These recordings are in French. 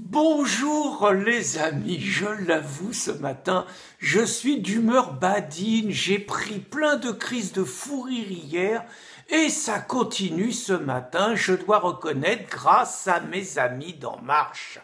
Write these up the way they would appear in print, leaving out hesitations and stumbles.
Bonjour les amis, je l'avoue ce matin, je suis d'humeur badine, j'ai pris plein de crises de fou rire hier et ça continue ce matin, je dois reconnaître, grâce à mes amis d'En Marche.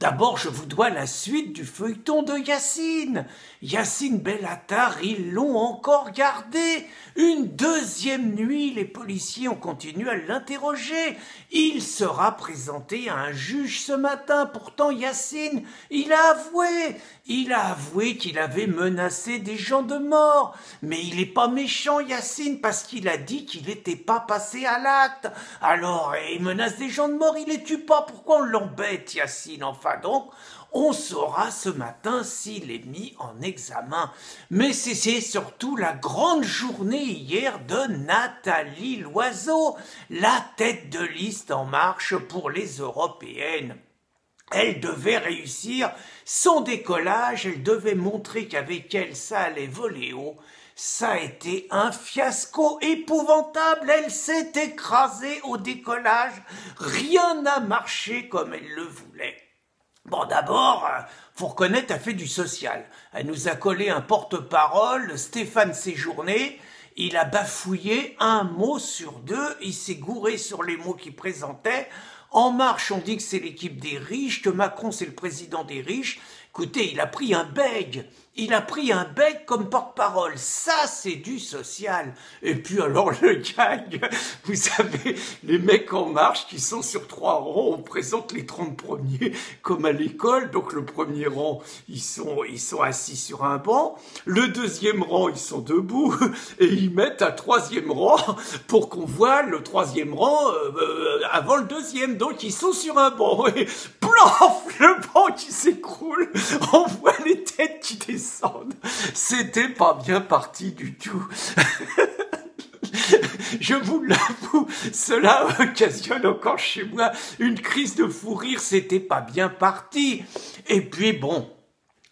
D'abord, je vous dois la suite du feuilleton de Yacine. Yacine Bellatar, ils l'ont encore gardé. Une deuxième nuit, les policiers ont continué à l'interroger. Il sera présenté à un juge ce matin. Pourtant, Yacine, il a avoué qu'il avait menacé des gens de mort. Mais il n'est pas méchant, Yacine, parce qu'il a dit qu'il n'était pas passé à l'acte. Alors, il menace des gens de mort, il les tue pas. Pourquoi on l'embête, Yacine? Enfin, donc, on saura ce matin s'il est mis en examen. Mais c'est surtout la grande journée hier de Nathalie Loiseau, la tête de liste En Marche pour les européennes. Elle devait réussir son décollage, elle devait montrer qu'avec elle, ça allait voler haut. Ça a été un fiasco épouvantable, elle s'est écrasée au décollage, rien n'a marché comme elle le voulait. Bon, d'abord, faut reconnaître, elle fait du social. Elle nous a collé un porte-parole, Stéphane Séjourné. Il a bafouillé un mot sur deux, il s'est gouré sur les mots qu'il présentait. En Marche, on dit que c'est l'équipe des riches, que Macron c'est le président des riches. Écoutez, il a pris un bègue. Il a pris un bec comme porte-parole. Ça, c'est du social. Et puis alors le gag, vous savez, les mecs En Marche qui sont sur 3 rangs, on présente les 30 premiers comme à l'école. Donc le premier rang, ils sont assis sur un banc. Le deuxième rang, ils sont debout. Et ils mettent un 3e rang pour qu'on voit le 3e rang avant le deuxième. Donc ils sont sur un banc. Et plof, le banc qui s'écroule. On voit les têtes qui descendent. C'était pas bien parti du tout. Je vous l'avoue, cela occasionne encore chez moi une crise de fou rire, c'était pas bien parti. Et puis bon,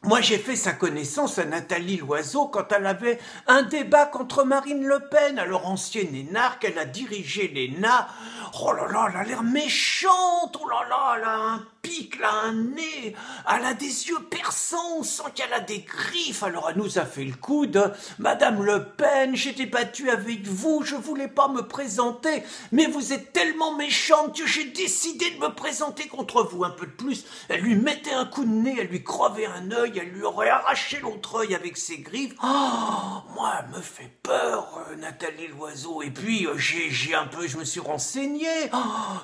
moi j'ai fait sa connaissance à Nathalie Loiseau quand elle avait un débat contre Marine Le Pen. Alors ancienne énarque, elle a dirigé l'ENA. Oh là là, elle a l'air méchante, oh là là, elle a un pic, elle a un nez, elle a des yeux perçants, on sent qu'elle a des griffes. Alors elle nous a fait le coup de « Madame Le Pen, j'étais battue avec vous, je voulais pas me présenter, mais vous êtes tellement méchante que j'ai décidé de me présenter contre vous. » Un peu de plus, elle lui mettait un coup de nez, elle lui crevait un œil, elle lui aurait arraché l'autre œil avec ses griffes. Oh, moi, elle me fait peur, Nathalie Loiseau. Et puis, je me suis renseigné. Oh,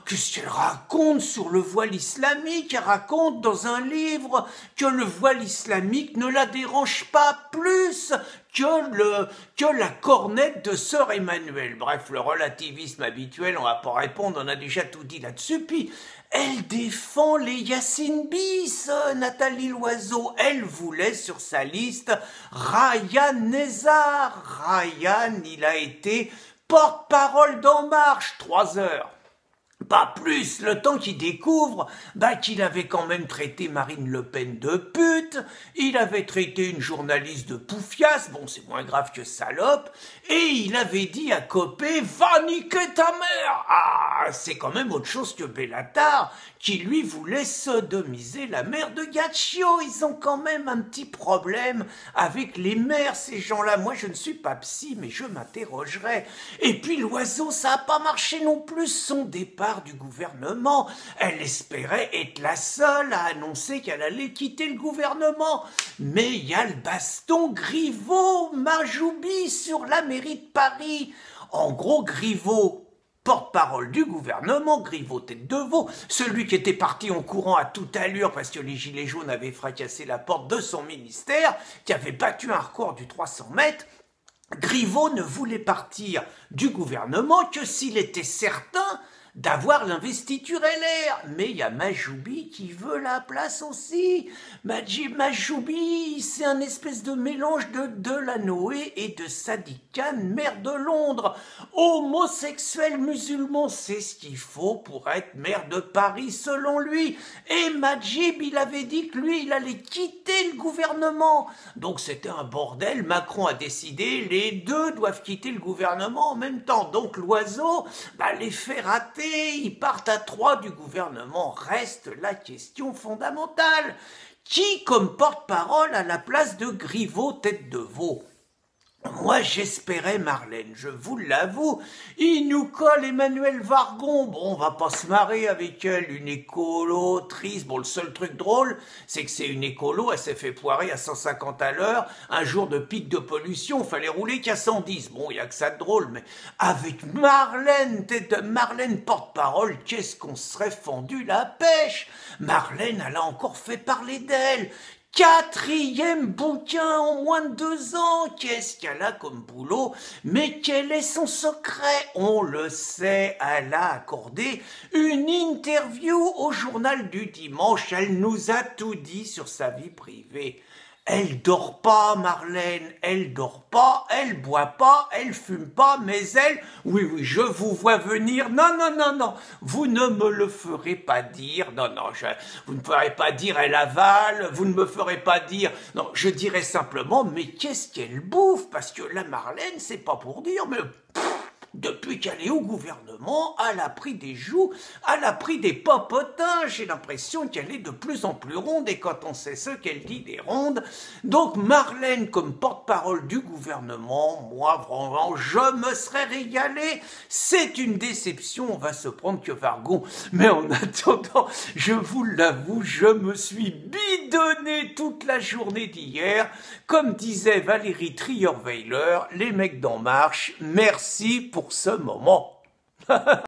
qu'est-ce qu'elle raconte sur le voile islamique? Elle raconte dans un livre que le voile islamique ne la dérange pas plus que la cornette de sœur Emmanuel. Bref, le relativisme habituel, on va pas répondre, on a déjà tout dit là-dessus. Puis, elle défend les Yacine bis, Nathalie Loiseau. Elle voulait sur sa liste Ryan Nezar. Ryan, il a été porte-parole d'En Marche, 3 heures. Pas plus, le temps qu'il découvre qu'il avait quand même traité Marine Le Pen de pute, il avait traité une journaliste de poufiasse, bon c'est moins grave que salope, et il avait dit à Copé « Va niquer ta mère !» Ah, c'est quand même autre chose que Bellatar, qui lui voulait sodomiser la mère de Gaccio. Ils ont quand même un petit problème avec les mères, ces gens-là. Moi je ne suis pas psy, mais je m'interrogerai. Et puis Loiseau, ça n'a pas marché non plus, son départ du gouvernement. Elle espérait être la seule à annoncer qu'elle allait quitter le gouvernement. Mais il y a le baston Griveaux-Majoubi sur la mairie de Paris. En gros, Griveaux, porte-parole du gouvernement, Griveaux tête de veau, celui qui était parti en courant à toute allure parce que les gilets jaunes avaient fracassé la porte de son ministère, qui avait battu un record du 300 mètres, Griveaux ne voulait partir du gouvernement que s'il était certain d'avoir l'investiture LR. Mais il y a Majoubi qui veut la place aussi. Majoubi, c'est un espèce de mélange de Delanoë et de Sadiq Khan, maire de Londres. Homosexuel musulman, c'est ce qu'il faut pour être maire de Paris, selon lui. Et Majib, il avait dit que lui, il allait quitter le gouvernement. Donc c'était un bordel. Macron a décidé, les deux doivent quitter le gouvernement en même temps. Donc Loiseau les fait rater. ils partent à 3 du gouvernement. Reste la question fondamentale. Qui comme porte-parole à la place de Griveaux, tête de veau? Moi, j'espérais Marlène, je vous l'avoue. Il nous colle Emmanuel Vargon. Bon, on va pas se marrer avec elle, une écolo triste. Bon, le seul truc drôle, c'est que c'est une écolo, elle s'est fait poirer à 150 à l'heure. Un jour de pic de pollution, fallait rouler qu'à 110. Bon, il y a que ça de drôle, mais avec Marlène, Marlène porte-parole, qu'est-ce qu'on serait fendu la pêche? Marlène, elle a encore fait parler d'elle. 4e bouquin en moins de 2 ans. Qu'est-ce qu'elle a comme boulot? Mais quel est son secret? On le sait, elle a accordé une interview au journal du dimanche. Elle nous a tout dit sur sa vie privée. Elle dort pas, Marlène, elle dort pas, elle boit pas, elle fume pas, mais elle, oui, je vous vois venir, non, vous ne me le ferez pas dire, non, vous ne me ferez pas dire elle avale, vous ne me ferez pas dire, non, je dirais simplement, mais qu'est-ce qu'elle bouffe? Parce que la Marlène, c'est pas pour dire, mais... Depuis qu'elle est au gouvernement, elle a pris des joues, elle a pris des popotins. J'ai l'impression qu'elle est de plus en plus ronde et quand on sait ce qu'elle dit des rondes. Donc Marlène comme porte-parole du gouvernement, moi vraiment, je me serais régalé. C'est une déception, on va se prendre que Vargon. Mais en attendant, je vous l'avoue, je me suis bidonné toute la journée d'hier. Comme disait Valérie Trierweiler, les mecs d'En Marche, merci pour ce moment.